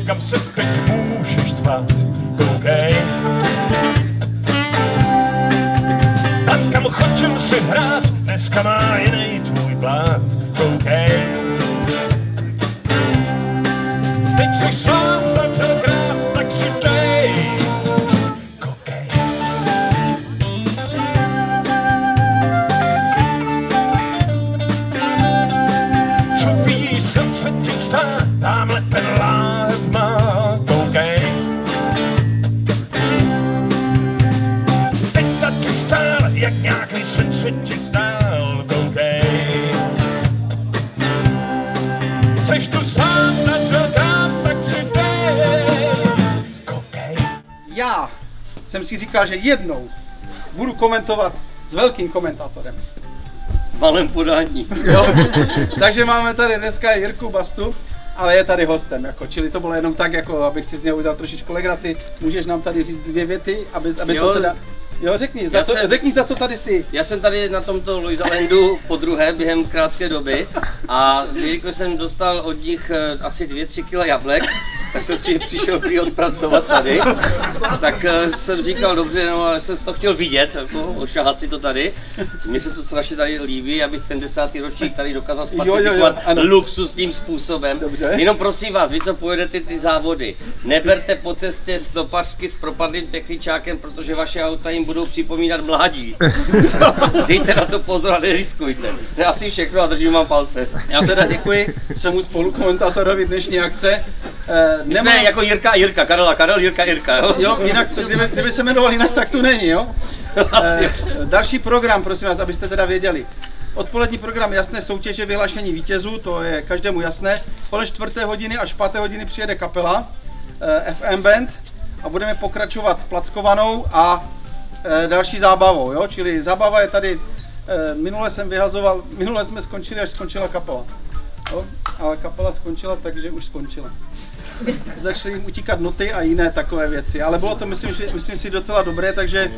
Kam se teď můžeš zvát, koukej. Tak kam chodím si hrát, dneska má jiný tvůj plát, koukej. Teď si sám zavřel krát, tak si dej, koukej. Co víš, jsem se ti stát, tamhle ten láhev má, koukej. Teď tady stál, jak nějaký sen se ti zdál, koukej. Seš tu sám zavřel krát, tak si dej, koukej. Já jsem si říkal, že jednou budu komentovat s velkým komentátorem. Malém podání. Jo. Takže máme tady dneska Jirku Bastu, ale je tady hostem, jako, čili to bylo jenom tak, jako, abych si z něho udělal trošičku legraci. Můžeš nám tady říct dvě věty, aby to teda... Jo, řekni, řekni, za co tady jsi. Já jsem tady na tomto Louisalandu podruhé během krátké doby a když jsem dostal od nich asi 2-3 kg jablek, tak jsem si přišel prý odpracovat tady. Tak jsem říkal, dobře, no, ale jsem to chtěl vidět, jako, ošahat si to tady. Mně se to strašně tady líbí, abych ten 10. ročník tady dokázal spacifikovat luxusním způsobem. Dobře. Jenom prosím vás, vy co pojedete ty závody, neberte po cestě stopařky s propadlým techničákem, protože vaše auta jim budou připomínat mládí. Dejte na to pozor a neriskujte. To je asi všechno a držím vám palce. Já teda děkuji svému spolukomentátorovi dnešní akce. Jsme jako Jirka a Jirka, Karel, Jirka, jo? Jo, jinak to, kdyby se jmenoval jinak, tak to není, jo? Další program, prosím vás, abyste teda věděli. Odpolední program jasné soutěže vyhlášení vítězů, to je každému jasné. Kolem 4. hodiny až 5. hodiny přijede kapela FM Band a budeme pokračovat plackovanou a další zábavou, jo? Čili zábava je tady, minule jsme skončili, až skončila kapela. Jo? Ale kapela skončila, takže už skončila. Začaly jim utíkat noty a jiné takové věci, ale bylo to, myslím si, docela dobré, takže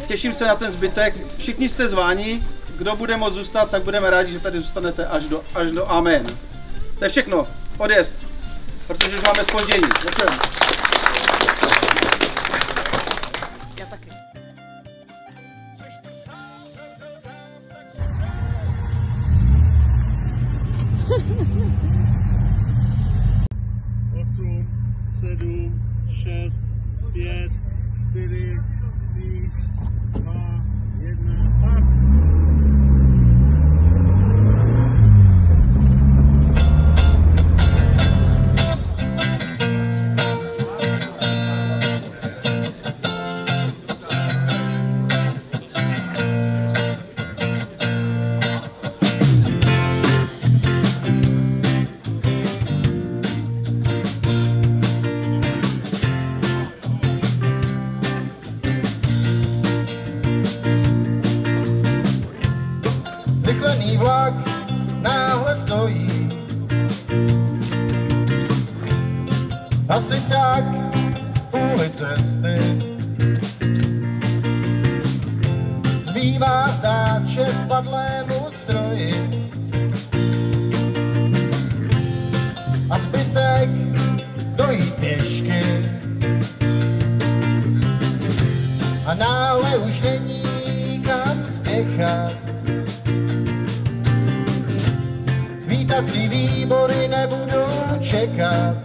těším se na ten zbytek. Všichni jste zváni, kdo bude moct zůstat, tak budeme rádi, že tady zůstanete až do amen. To je všechno, odjezd, protože už máme zpoždění. Děkujeme. Já taky. 8, 7, 6, 5, 4, 3, 2, 1, start! Zrychlený vlak náhle stojí, asi tak v půli cesty. Zbývá vzdát čest padlému stroji a zbytek dojít pěšky. A náhle už není kam spěchat. Vítací výbory nebudou čekat.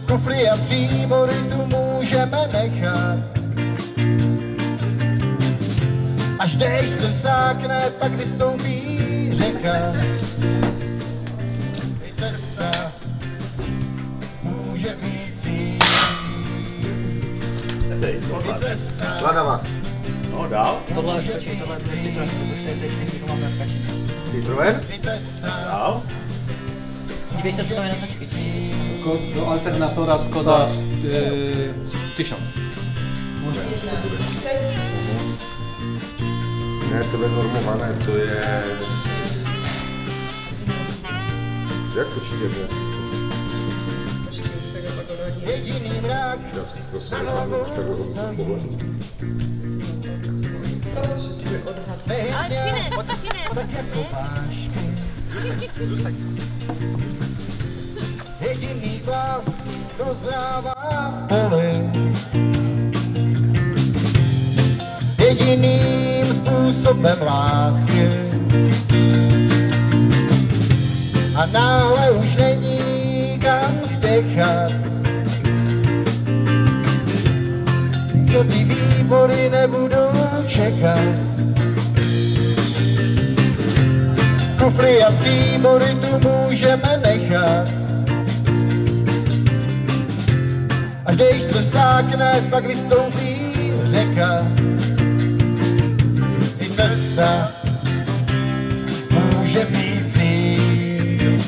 Kufry a příbory tu můžeme nechat. Až dešť se vsákne, pak vystoupí řeka. Cesta může být cíl. Cesta. Vláda vás. No, dál. Tohle je Citroen, protože tady stejný máme v Kači. Citroen? Dál. Dívej se, co tam je na značky. Do Alternatora Skoda 1000. Možná, že to bude. Ne, to je normované, to je... Jak to 4 měsíce? Jediný mrak, To se neznám, už tak dlouho to povolí. tak jako vášky. Jediný vlas dozrává v poli. Jediným způsobem lásky. A náhle už není kam spěchat. Do ty výbory nebudu čekat. Kufry a příbory tu můžeme nechat. Až dejš se vsákne, pak vystoupí řeka. I cesta může být cíl.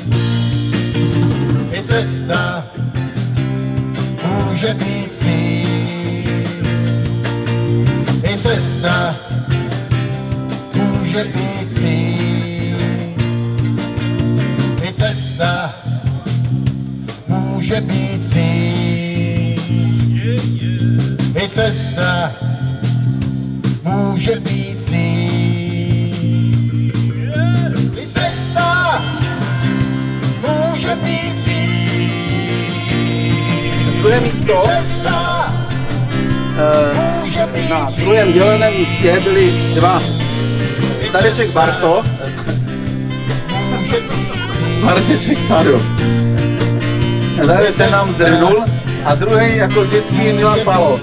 I cesta může být cíl. I cesta může být cíl. I cesta může být cíl. I cesta může být cíl. I cesta může být cíl. Druhé místo. Cesta může být Na druhém děleném místě byli dva. Tadeček Barto, může být cíl. Barteček Tado. Tady ten nám zdrhnul a druhý jako vždycky Milan Palo.